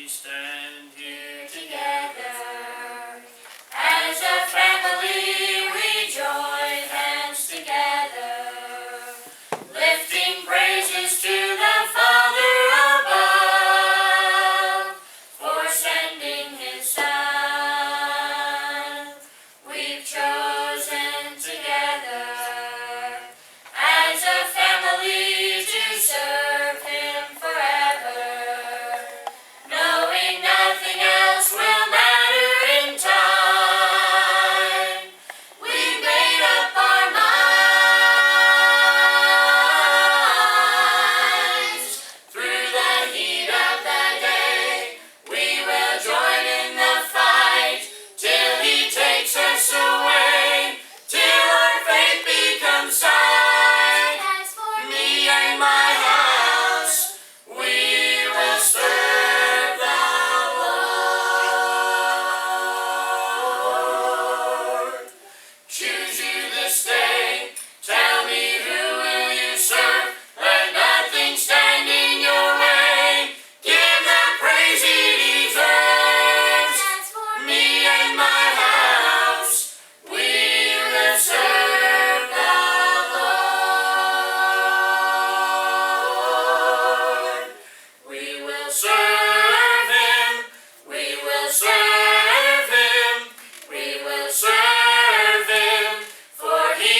stand here together. As a family we join hands together, lifting praises to the Father above for sending His Son. We've chosen together as a family to serve Him forever, knowing nothing else will matter in time. We've made up our minds. Through the heat of the day, we will join in the fight till He takes us away, till our faith becomes sight. As for me and my house, we will serve the Lord. Choose you this day, tell me who will you serve, let nothing stand in your way, give the praise He deserves. As for me and my house, we will serve the Lord. We will serve Him, we will serve Him, we will serve Him, for He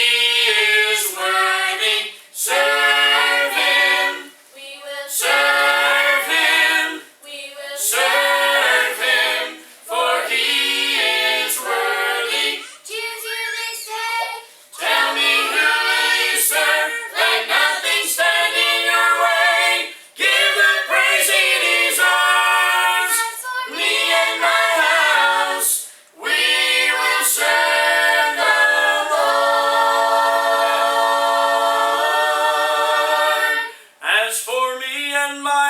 is worthy. Serve Him, we will serve Him, we will serve Him, for He is worthy. Choose you this day, tell me who will you serve, let nothing stand in your way, give the praise He deserves. Me and my house, we will serve the Lord. As for me and my